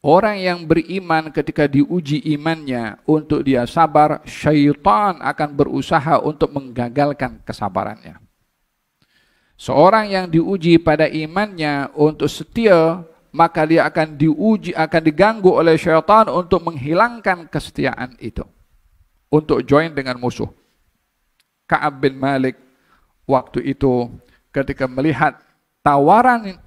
orang yang beriman ketika diuji imannya untuk dia sabar, syaitan akan berusaha untuk menggagalkan kesabarannya. Seorang yang diuji pada imannya untuk setia, maka dia akan diganggu oleh syaitan untuk menghilangkan kesetiaan itu, untuk join dengan musuh. Ka'ab bin Malik waktu itu ketika melihat tawaran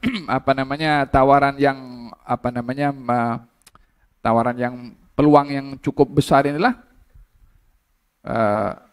peluang yang cukup besar inilah,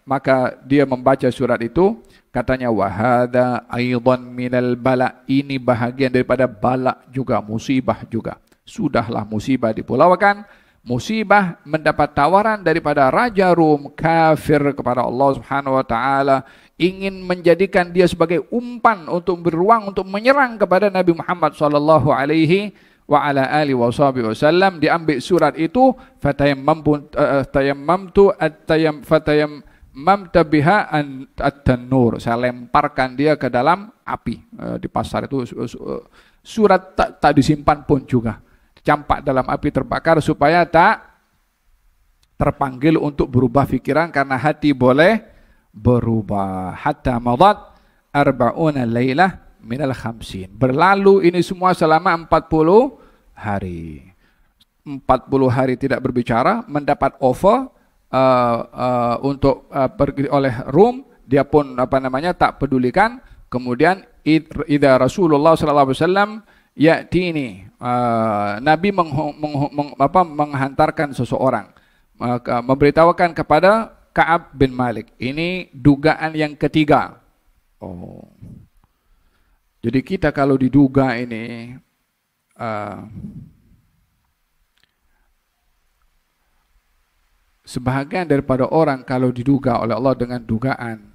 maka dia membaca surat itu, katanya wahada aidan minal bala, ini bahagian daripada bala juga, musibah juga. Sudahlah musibah dipulaukan, musibah mendapat tawaran daripada Raja Rum kafir kepada Allah Subhanahu wa taala, ingin menjadikan dia sebagai umpan untuk beruang untuk menyerang kepada Nabi Muhammad sallallahu alaihi wa ala alihi wasallam. Diambil surat itu, fatayammamtu biha at-tanur, saya lemparkan dia ke dalam api. Di pasar itu surat tak disimpan pun juga, campak dalam api terbakar supaya tak terpanggil untuk berubah pikiran, karena hati boleh berubah. Hatta madat arba'una lailah minal khamsin, berlalu ini semua selama 40 hari. 40 hari tidak berbicara, mendapat offer untuk pergi oleh Rum, dia pun tak pedulikan. Kemudian idza Rasulullah sallallahu alaihi wasallam ya'tini, Nabi menghantarkan seseorang, memberitahukan kepada Ka'ab bin Malik. Ini dugaan yang ketiga. Jadi kita kalau diduga ini sebahagian daripada orang kalau diduga oleh Allah dengan dugaan,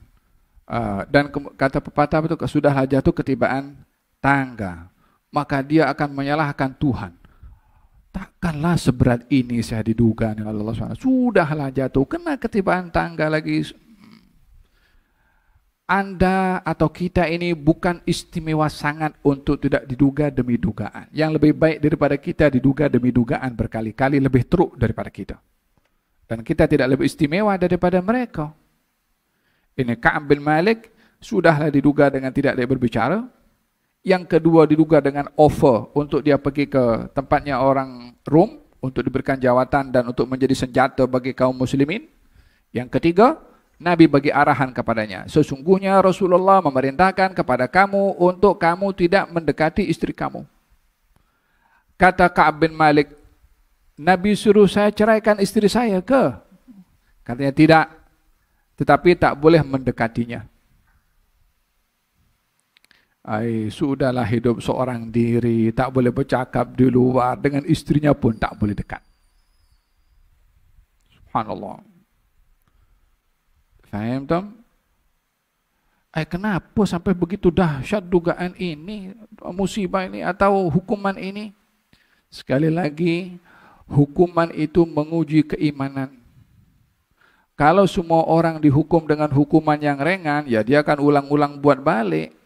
dan kata pepatah itu, sudahlah jatuh ketibaan tangga, maka dia akan menyalahkan Tuhan. takkanlah seberat ini saya diduga oleh Allah SWT. Sudahlah jatuh, kena ketibaan tangga lagi. Anda atau kita ini bukan istimewa sangat untuk tidak diduga demi dugaan. Yang lebih baik daripada kita diduga demi dugaan berkali-kali lebih teruk daripada kita. Dan kita tidak lebih istimewa daripada mereka. Ini Ka'ab bin Malik sudahlah diduga dengan tidak dia berbicara. Yang kedua diduga dengan offer untuk dia pergi ke tempatnya orang Rom untuk diberikan jawatan dan untuk menjadi senjata bagi kaum muslimin. Yang ketiga, Nabi bagi arahan kepadanya. Sesungguhnya Rasulullah memerintahkan kepada kamu untuk kamu tidak mendekati istri kamu. Kata Ka'ab bin Malik, Nabi suruh saya ceraikan istri saya ke? Katanya tidak, tetapi tak boleh mendekatinya. Sudahlah hidup seorang diri, tak boleh bercakap di luar, dengan istrinya pun tak boleh dekat. Subhanallah. Faham tak? Kenapa sampai begitu dahsyat dugaan ini, musibah ini atau hukuman ini? Sekali lagi, hukuman itu menguji keimanan. Kalau semua orang dihukum dengan hukuman yang ringan, ya dia akan ulang-ulang buat balik.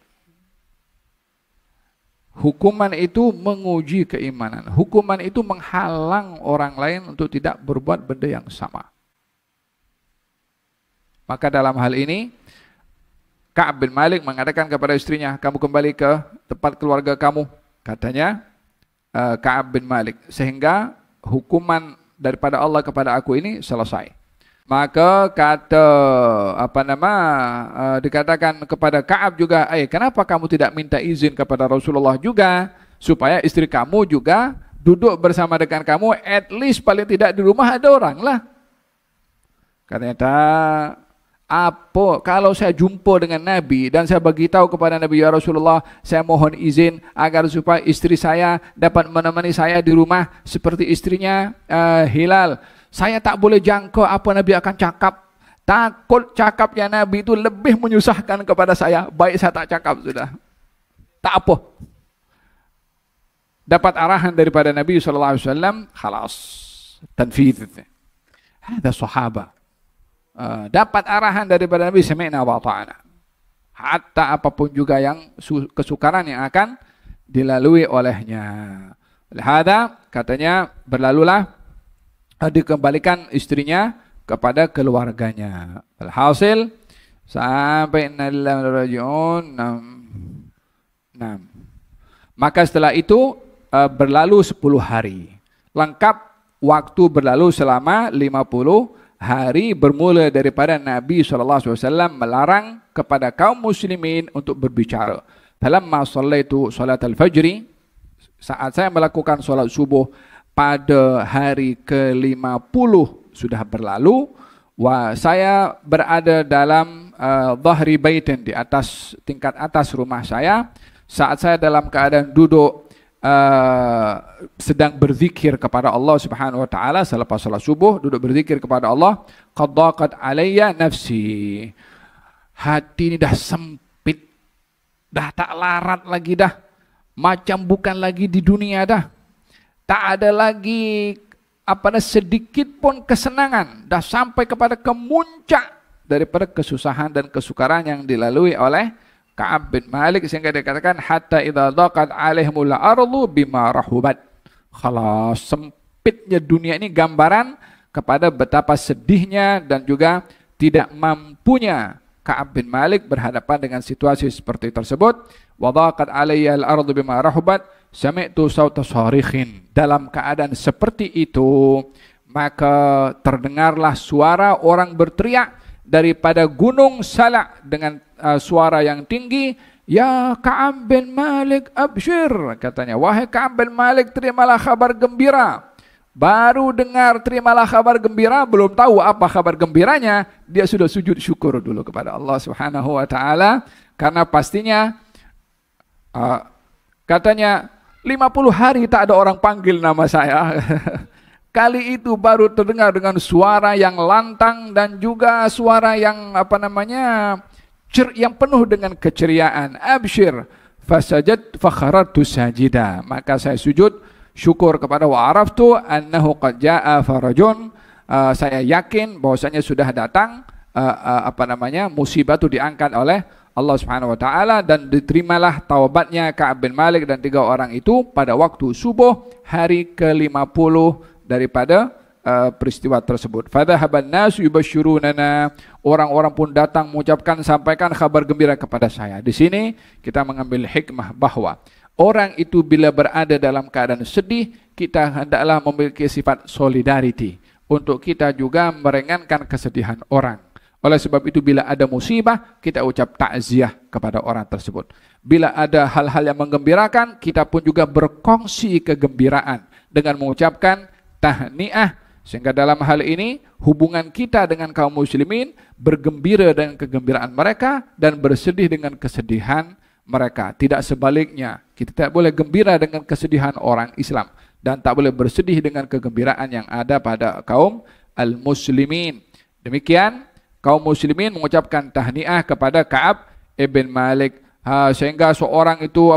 Hukuman itu menguji keimanan. Hukuman itu menghalang orang lain untuk tidak berbuat benda yang sama. Maka dalam hal ini, Ka'ab bin Malik mengatakan kepada istrinya, kamu kembali ke tempat keluarga kamu. Katanya Ka'ab bin Malik. Sehingga hukuman daripada Allah kepada aku ini selesai. Maka kata dikatakan kepada Ka'ab juga, kenapa kamu tidak minta izin kepada Rasulullah juga supaya istri kamu juga duduk bersama dengan kamu, at least paling tidak di rumah ada orang lah. Ternyata apa kalau saya jumpa dengan Nabi dan saya beritahu kepada Nabi, ya Rasulullah, saya mohon izin agar supaya istri saya dapat menemani saya di rumah seperti istrinya Hilal. Saya tak boleh jangka apa Nabi akan cakap. Takut cakapnya Nabi itu lebih menyusahkan kepada saya. Baik saya tak cakap sudah. Tak apa. Dapat arahan daripada Nabi SAW, khalas. Tanfidh. Ada sahabat. Dapat arahan daripada Nabi, sami'na wa ta'ana. Hatta apapun juga yang kesukaran yang akan dilalui olehnya. Lihada, katanya berlalulah, dikembalikan istrinya kepada keluarganya. Alhasil sampai innalillahi wa inna ilaihi raji'un. Maka setelah itu berlalu 10 hari. Lengkap waktu berlalu selama 50 hari bermula daripada Nabi SAW melarang kepada kaum muslimin untuk berbicara. Falamma shallaitu salat al-fajri, saat saya melakukan solat subuh pada hari ke-50 sudah berlalu, saya berada dalam dhahri baitin, di atas tingkat atas rumah saya. Saat saya dalam keadaan duduk sedang berzikir kepada Allah Subhanahu wa taala selepas salat subuh, duduk berzikir kepada Allah, qad daqat alayya nafsi. Hati ini dah sempit, dah tak larat lagi dah. Macam bukan lagi di dunia dah. Tak ada lagi sedikit pun kesenangan, dah sampai kepada kemuncak daripada kesusahan dan kesukaran yang dilalui oleh Ka'ab bin Malik, sehingga dikatakan hatta idza daqat alaihimul ardu bima rahubat. Khalas, sempitnya dunia ini gambaran kepada betapa sedihnya dan juga tidak mampunya Ka'ab bin Malik berhadapan dengan situasi seperti tersebut. Wa daqat alaiyal ardu bima rahubat sami'tu sauta sarikhin. Dalam keadaan seperti itu, maka terdengarlah suara orang berteriak daripada gunung Sala dengan suara yang tinggi, ya Ka'ab bin Malik abshir, katanya, wahai Ka'ab bin Malik, terimalah kabar gembira. Baru dengar terimalah kabar gembira, belum tahu apa kabar gembiranya, dia sudah sujud syukur dulu kepada Allah Subhanahu wa taala, karena pastinya katanya 50 hari tak ada orang panggil nama saya. Kali itu baru terdengar dengan suara yang lantang dan juga suara yang yang penuh dengan keceriaan. Abshir, fasajad fakharatu sajida. Maka saya sujud syukur kepada wa araftu annahu qad jaa farajun, saya yakin bahwasanya sudah datang musibah itu diangkat oleh Allah Subhanahu wa taala, dan diterimalah taubatnya Ka'ab bin Malik dan 3 orang itu pada waktu subuh hari ke-50 daripada peristiwa tersebut. Fadhahaban nasu yubashshirunana, orang-orang pun datang mengucapkan, sampaikan kabar gembira kepada saya. Di sini kita mengambil hikmah bahwa orang itu bila berada dalam keadaan sedih, kita hendaklah memiliki sifat solidarity untuk kita juga meringankan kesedihan orang. Oleh sebab itu bila ada musibah, kita ucap takziah kepada orang tersebut. Bila ada hal-hal yang menggembirakan, kita pun juga berkongsi kegembiraan dengan mengucapkan tahniah. Sehingga dalam hal ini hubungan kita dengan kaum muslimin bergembira dengan kegembiraan mereka dan bersedih dengan kesedihan mereka. Tidak sebaliknya, kita tidak boleh gembira dengan kesedihan orang Islam dan tak boleh bersedih dengan kegembiraan yang ada pada kaum al-muslimin. Demikian kaum muslimin mengucapkan tahniah kepada Ka'ab ibn Malik, sehingga seorang itu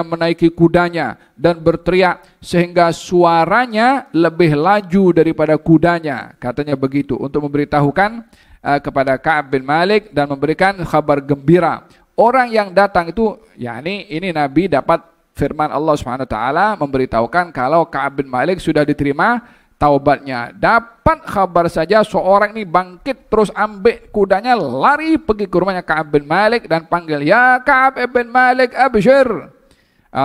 menaiki kudanya dan berteriak sehingga suaranya lebih laju daripada kudanya, katanya begitu, untuk memberitahukan kepada Ka'ab bin Malik dan memberikan kabar gembira. Orang yang datang itu, ini Nabi dapat firman Allah SWT memberitahukan kalau Ka'ab bin Malik sudah diterima taubatnya. Dapat kabar saja seorang ini bangkit, terus ambil kudanya, lari pergi ke rumahnya Ka'ab bin Malik dan panggil, ya Ka'ab bin Malik abshir,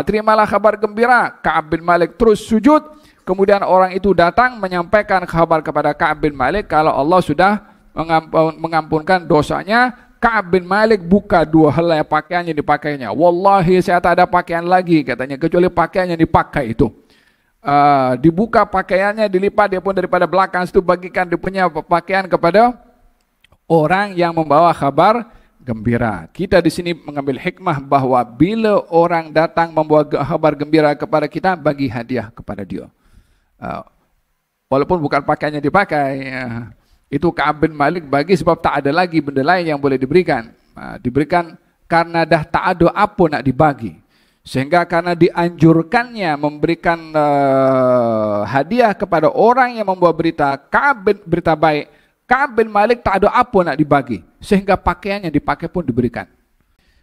terimalah kabar gembira. Ka'ab bin Malik terus sujud. Kemudian orang itu datang menyampaikan kabar kepada Ka'ab bin Malik kalau Allah sudah mengampunkan dosanya. Ka'ab bin Malik buka 2 helai pakaian yang dipakainya. Wallahi saya tak ada pakaian lagi, katanya, kecuali pakaian yang dipakai itu. Dibuka pakaiannya, dilipat, dia pun daripada belakang itu bagikan dia punya pakaian kepada orang yang membawa kabar gembira. Kita di sini mengambil hikmah bahwa bila orang datang membawa kabar gembira kepada kita, bagi hadiah kepada dia. Walaupun bukan pakaiannya dipakai, itu Ka'ab bin Malik bagi sebab tak ada lagi benda lain yang boleh diberikan. Diberikan karena dah tak ada apa nak dibagi. Sehingga karena dianjurkannya memberikan hadiah kepada orang yang membawa berita berita baik, Ka'ab bin Malik tak ada apa nak dibagi, sehingga pakaian yang dipakai pun diberikan.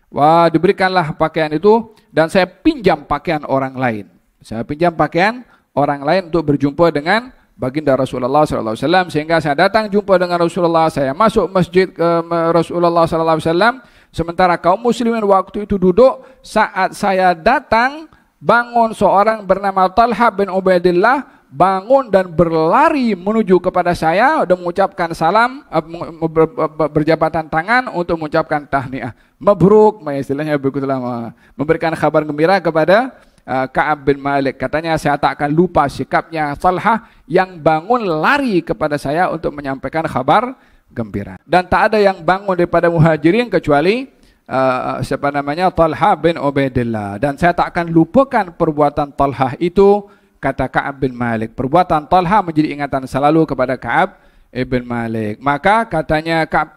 Wah, diberikanlah pakaian itu, dan saya pinjam pakaian orang lain. Saya pinjam pakaian orang lain untuk berjumpa dengan baginda Rasulullah SAW, sehingga saya datang jumpa dengan Rasulullah, saya masuk masjid ke Rasulullah SAW, sementara kaum muslimin waktu itu duduk. Saat saya datang, bangun seorang bernama Talha bin Ubaidillah, bangun dan berlari menuju kepada saya dan mengucapkan salam, berjabatan tangan untuk mengucapkan tahniah. Mabruk, istilahnya begitulah, memberikan kabar gembira kepada Ka'ab bin Malik. Katanya, saya tak akan lupa sikapnya Talha yang bangun lari kepada saya untuk menyampaikan kabar gembira. Dan tak ada yang bangun daripada muhajirin kecuali Talha bin Ubaidillah. Dan saya tak akan lupakan perbuatan Talha itu, kata Ka'ab bin Malik. Perbuatan Talha menjadi ingatan selalu kepada Ka'ab bin Malik. Maka katanya Ka'ab,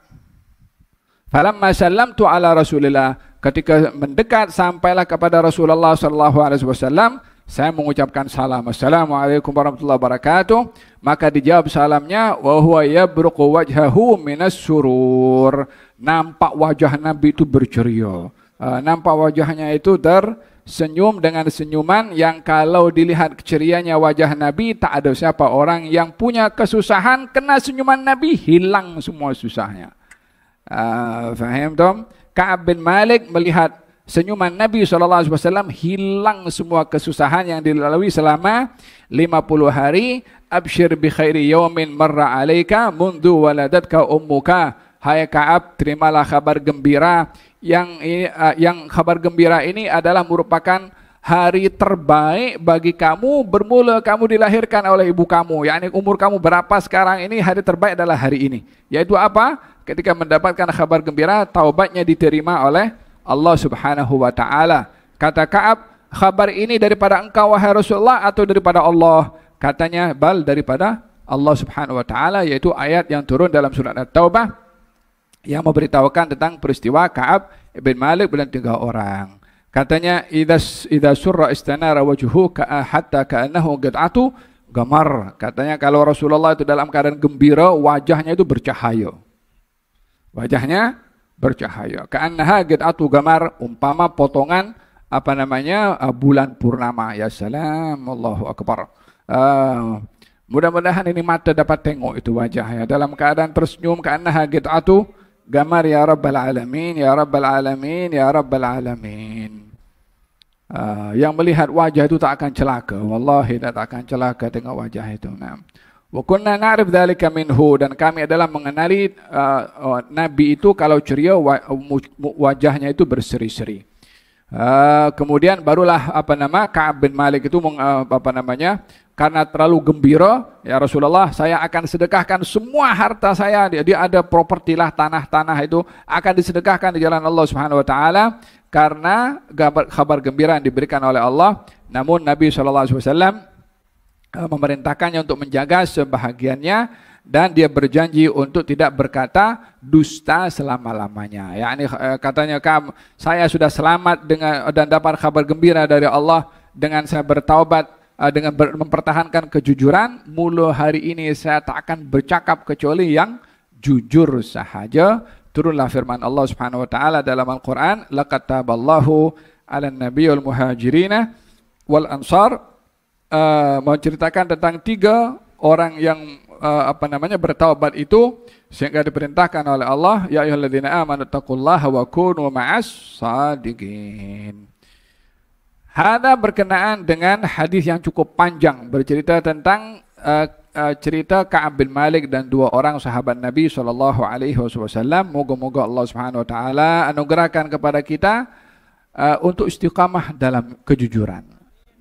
falamma sallamtu ala Rasulillah, ketika mendekat sampailah kepada Rasulullah SAW, saya mengucapkan salam, assalamualaikum warahmatullahi wabarakatuh. Maka dijawab salamnya, wa huwa yabruqu wajhahu minas surur. Nampak wajah Nabi itu berceria, nampak wajahnya itu tersenyum dengan senyuman yang kalau dilihat kecerianya wajah Nabi, tak ada siapa orang yang punya kesusahan kena senyuman Nabi hilang semua susahnya. Faham tom? Ka'ab bin Malik melihat senyuman Nabi SAW, hilang semua kesusahan yang dilalui selama 50 hari. Abshir bi khairi yawmin marra alaika mundu waladatka ummuka. Hai Ka'ab, terimalah kabar gembira. Yang kabar gembira ini adalah merupakan hari terbaik bagi kamu bermula kamu dilahirkan oleh ibu kamu. Yakni umur kamu berapa sekarang ini, hari terbaik adalah hari ini. Yaitu apa? Ketika mendapatkan kabar gembira, taubatnya diterima oleh Allah Subhanahu wa taala. Kata Ka'ab, kabar ini daripada engkau wahai Rasulullah atau daripada Allah? Katanya, bal daripada Allah Subhanahu wa taala, yaitu ayat yang turun dalam surat At-Taubah yang memberitahukan tentang peristiwa Ka'ab bin Malik dan 3 orang. Katanya idza surra istanara wajhuhu hatta ka'annahu qit'atu gamar. Katanya kalau Rasulullah itu dalam keadaan gembira, wajahnya itu bercahaya. Wajahnya bercahaya. Ka'annaha qit'atu gamar, umpama potongan bulan purnama. Ya salam, Allahu akbar. Mudah-mudahan ini mata dapat tengok itu wajah ya. Dalam keadaan tersenyum, ka'annaha qit'atu gamar, ya rabbal alamin, ya rabbal alamin, ya rabbal alamin. Yang melihat wajah itu tak akan celaka. Wallahi tak akan celaka tengok wajah itu. Nah. Wa kunna na'rif dzalika minhu, dan kami adalah mengenali Nabi itu kalau ceria wajahnya itu berseri-seri. Kemudian barulah Ka'ab bin Malik itu karena terlalu gembira, ya Rasulullah, saya akan sedekahkan semua harta saya. Dia ada properti lah, tanah-tanah itu akan disedekahkan di jalan Allah Subhanahu wa taala karena kabar gembira yang diberikan oleh Allah. Namun Nabi SAW memerintahkannya untuk menjaga sebahagiannya, dan dia berjanji untuk tidak berkata dusta selama-lamanya. Yakni katanya, saya sudah selamat dan dapat kabar gembira dari Allah dengan saya bertaubat, dengan mempertahankan kejujuran. Mulai hari ini saya tak akan bercakap kecuali yang jujur sahaja. Turunlah firman Allah Subhanahu wa taala dalam Al-Qur'an, laqad taballahu 'alan nabiyyil muhajirina wal ansar, menceritakan tentang 3 orang yang bertaubat itu, sehingga diperintahkan oleh Allah, ya ayyuhalladzina amanu taqullaha wa kunu ma'as shadiqin. Hada berkenaan dengan hadis yang cukup panjang bercerita tentang cerita Ka'ab bin Malik dan 2 orang sahabat Nabi SAW. Moga-moga Allah Subhanahu wa taala anugerahkan kepada kita untuk istiqamah dalam kejujuran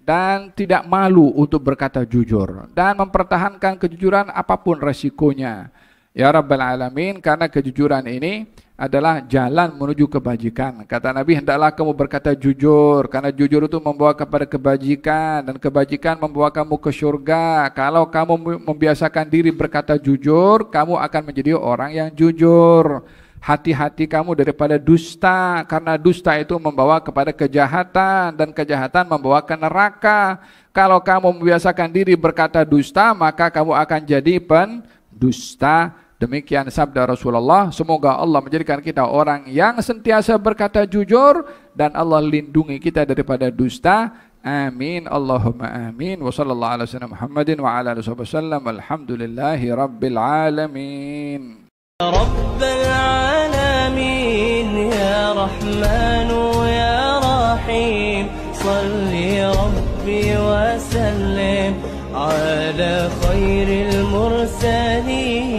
dan tidak malu untuk berkata jujur dan mempertahankan kejujuran apapun resikonya. Ya Rabbal Alamin, karena kejujuran ini adalah jalan menuju kebajikan. Kata Nabi, hendaklah kamu berkata jujur, karena jujur itu membawa kepada kebajikan, dan kebajikan membawa kamu ke surga. Kalau kamu membiasakan diri berkata jujur, kamu akan menjadi orang yang jujur. Hati-hati kamu daripada dusta, karena dusta itu membawa kepada kejahatan, dan kejahatan membawa ke neraka. Kalau kamu membiasakan diri berkata dusta, maka kamu akan jadi pendusta. Demikian sabda Rasulullah. Semoga Allah menjadikan kita orang yang sentiasa berkata jujur, dan Allah lindungi kita daripada dusta. Amin. Allahumma amin. Wa sallallahu ala sayyidina Muhammadin wa ala alihi wasallam. Alhamdulillahi rabbil alamin. Rabbal alamin, ya Rahmanu ya Rahim. Salli Rabbi wa sallim ala khairil mursalin.